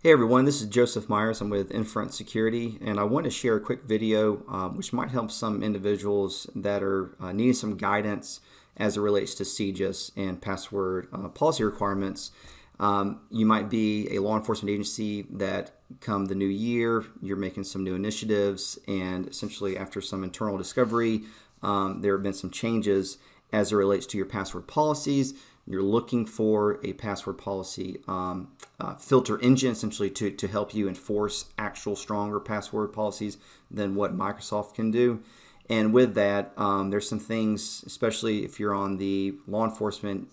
Hey everyone, this is Joseph Myers. I'm with nFront Security, and I want to share a quick video which might help some individuals that are needing some guidance as it relates to CJIS and password policy requirements. You might be a law enforcement agency that come the new year, you're making some new initiatives, and essentially after some internal discovery, there have been some changes as it relates to your password policies. You're looking for a password policy filter engine essentially to help you enforce actual stronger password policies than what Microsoft can do. And with that, there's some things, especially if you're on the law enforcement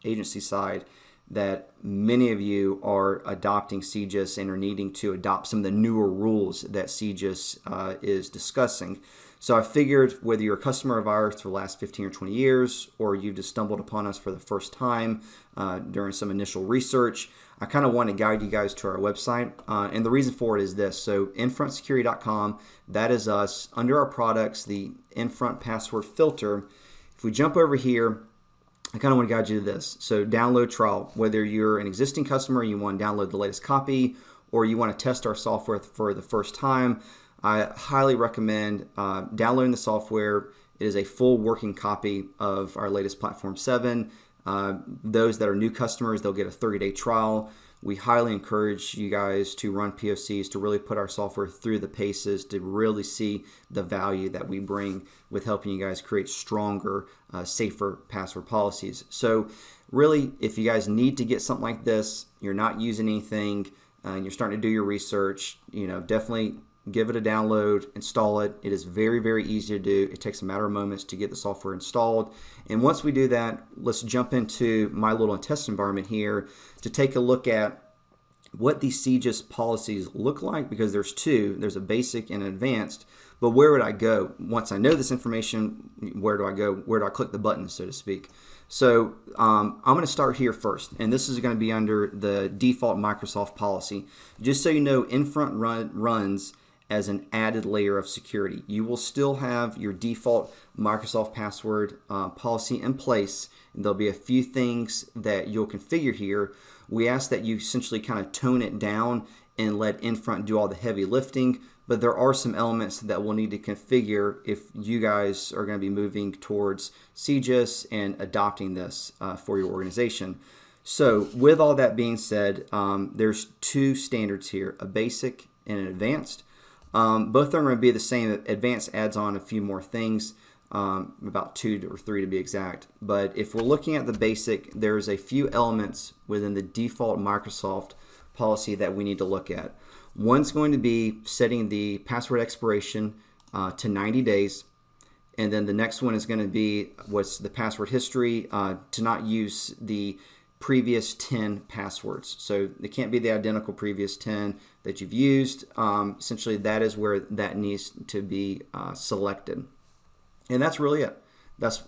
agency side, that many of you are adopting CJIS and are needing to adopt some of the newer rules that CJIS is discussing. So I figured whether you're a customer of ours for the last 15 or 20 years, or you've just stumbled upon us for the first time during some initial research, I kind of want to guide you guys to our website. And the reason for it is this. So nfrontsecurity.com, that is us. Under our products, the nFront password filter, if we jump over here, I kind of want to guide you to this. So download trial, whether you're an existing customer, you want to download the latest copy, or you want to test our software for the first time, I highly recommend downloading the software. It is a full working copy of our latest Platform 7. Those that are new customers, they'll get a 30-day trial. We highly encourage you guys to run POCs, to really put our software through the paces, to really see the value that we bring with helping you guys create stronger, safer password policies. So really, if you guys need to get something like this, you're not using anything, and you're starting to do your research, definitely give it a download, install it. It is very, very easy to do. It takes a matter of moments to get the software installed. And once we do that, let's jump into my little test environment here to take a look at what these CJIS policies look like, because there's two. There's a basic and an advanced. But where would I go? Once I know this information, where do I go? Where do I click the button, so to speak? So I'm going to start here first, and this is going to be under the default Microsoft policy. Just so you know, nFront runs as an added layer of security. You will still have your default Microsoft password policy in place, and there'll be a few things that you'll configure here. We ask that you essentially kind of tone it down and let nFront do all the heavy lifting, but there are some elements that we'll need to configure if you guys are going to be moving towards CJIS and adopting this for your organization. So with all that being said, there's two standards here, a basic and an advanced. Both of them are going to be the same. Advanced adds on a few more things, about 2 or 3 to be exact. But if we're looking at the basic, there's a few elements within the default Microsoft policy that we need to look at. One's going to be setting the password expiration to 90 days. And then the next one is going to be what's the password history, to not use the previous 10 passwords. So it can't be the identical previous 10 that you've used. Essentially, that is where that needs to be selected. And that's really it. That's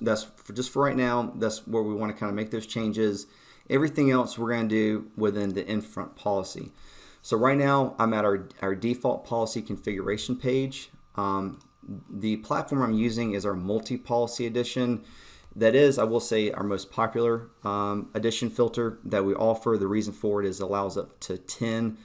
just for right now. That's where we want to kind of make those changes. Everything else we're going to do within the nFront policy. So right now, I'm at our default policy configuration page. The platform I'm using is our multi-policy edition. That is, I will say, our most popular edition filter that we offer. The reason for it is it allows up to 10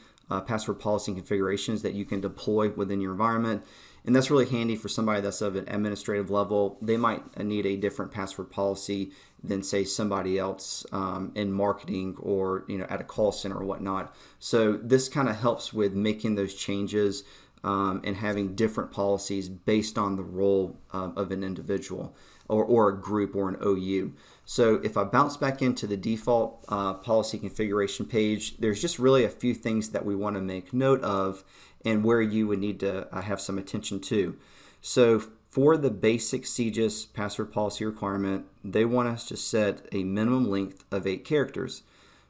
password policy configurations that you can deploy within your environment. And that's really handy for somebody that's of an administrative level. They might need a different password policy than, say, somebody else in marketing or at a call center or whatnot. So this kind of helps with making those changes and having different policies based on the role of an individual or a group or an OU. So if I bounce back into the default policy configuration page, there's just really a few things that we want to make note of and where you would need to have some attention to. So for the basic CJIS password policy requirement, they want us to set a minimum length of 8 characters.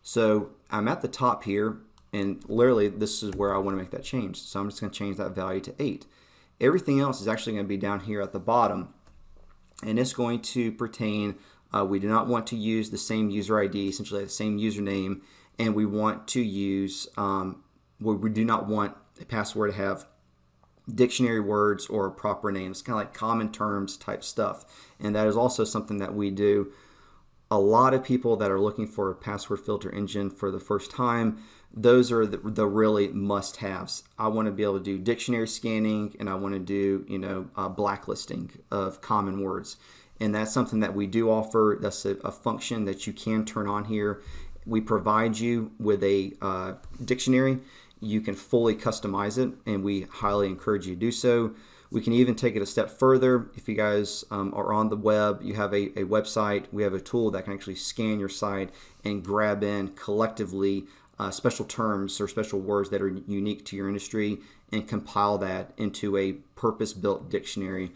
So I'm at the top here, and literally this is where I want to make that change. So I'm just going to change that value to 8. Everything else is actually going to be down here at the bottom, and it's going to pertain, we do not want to use the same user ID, essentially the same username, and we want to use, we do not want a password to have dictionary words or proper names, kind of like common terms type stuff. And that is also something that we do A lot of people that are looking for a password filter engine for the first time, those are the really must-haves. I want to be able to do dictionary scanning, and I want to do blacklisting of common words, and that's something that we do offer. That's a function that you can turn on here. We provide you with a dictionary. You can fully customize it, and we highly encourage you to do so. We can even take it a step further. If you guys are on the web, you have a website, we have a tool that can actually scan your site and grab in collectively special terms or special words that are unique to your industry and compile that into a purpose-built dictionary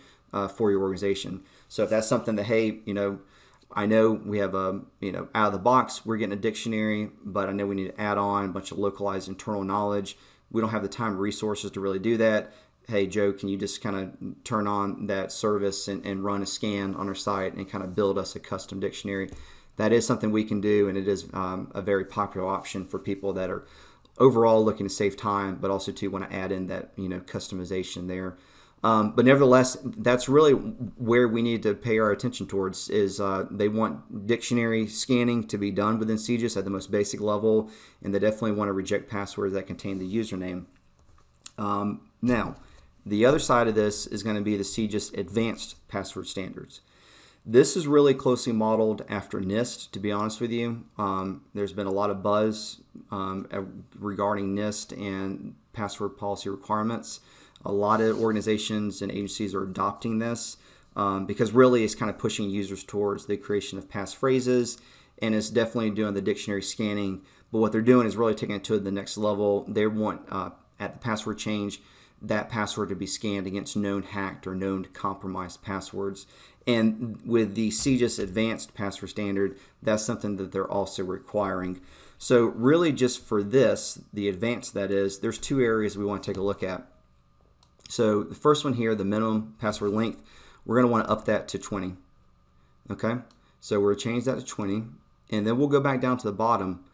for your organization. So if that's something that, hey, I know we have out of the box, we're getting a dictionary, but I know we need to add on a bunch of localized internal knowledge. We don't have the time or resources to really do that. Hey, Joe, can you just kind of turn on that service and run a scan on our site and kind of build us a custom dictionary? That is something we can do, and it is a very popular option for people that are overall looking to save time, but also to want to add in that customization there. But nevertheless, that's really where we need to pay our attention towards is they want dictionary scanning to be done within CJIS at the most basic level, and they definitely want to reject passwords that contain the username. Now, the other side of this is going to be the CJIS Advanced Password Standards. This is really closely modeled after NIST, to be honest with you. There's been a lot of buzz regarding NIST and password policy requirements. A lot of organizations and agencies are adopting this because really it's kind of pushing users towards the creation of passphrases, and it's definitely doing the dictionary scanning. But what they're doing is really taking it to the next level. They want, at the password change, that password to be scanned against known hacked or known compromised passwords. And with the CJIS Advanced Password Standard, that's something that they're also requiring. So really just for this, the advanced that is, there's two areas we want to take a look at. So the first one here, the minimum password length, we're going to want to up that to 20. Okay, so we're going to change that to 20, and then we'll go back down to the bottom,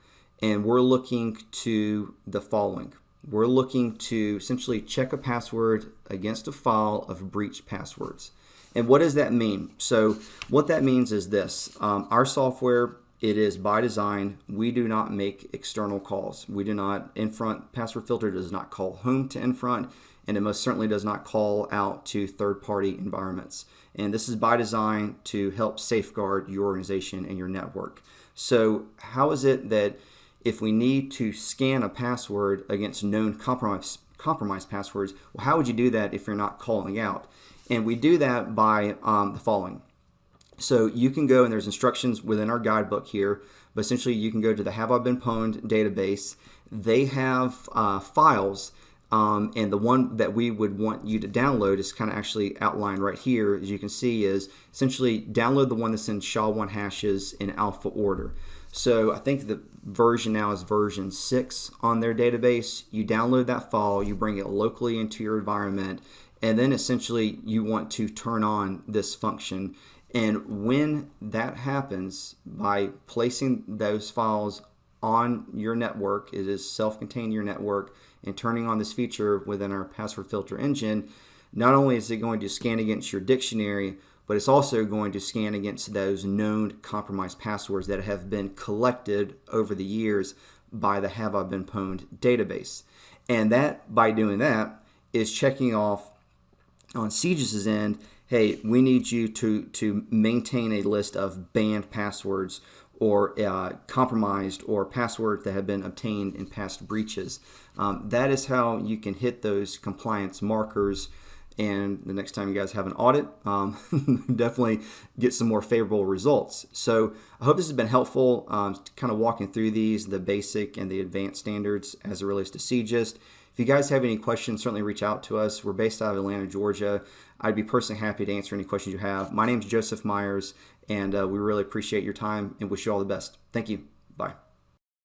and we're looking to the following. We're looking to essentially check a password against a file of breached passwords. And what does that mean? So what that means is this. Our software, it is by design, we do not make external calls. We do not, nFront Password Filter does not call home to nFront, and it most certainly does not call out to third-party environments. And this is by design to help safeguard your organization and your network. So how is it that if we need to scan a password against known compromised passwords, well, how would you do that if you're not calling out? And we do that by the following. So you can go, and there's instructions within our guidebook here, but essentially you can go to the Have I Been Pwned database. They have files, and the one that we would want you to download is kind of actually outlined right here, as you can see, is essentially download the one that's in SHA-1 hashes in alpha order. So I think the version now is version 6 on their database. You download that file, you bring it locally into your environment, and then essentially you want to turn on this function. And when that happens, by placing those files on your network, it is self-contained your network, and turning on this feature within our password filter engine, not only is it going to scan against your dictionary, but it's also going to scan against those known compromised passwords that have been collected over the years by the Have I Been Pwned database. And that, by doing that, is checking off on CJIS's end, hey, we need you to maintain a list of banned passwords or compromised or passwords that have been obtained in past breaches. That is how you can hit those compliance markers, and the next time you guys have an audit, definitely get some more favorable results. So I hope this has been helpful, kind of walking through these, the basic and the advanced standards as it relates to CJIS. If you guys have any questions, certainly reach out to us. We're based out of Atlanta, Georgia. I'd be personally happy to answer any questions you have. My name is Joseph Myers, and we really appreciate your time and wish you all the best. Thank you. Bye.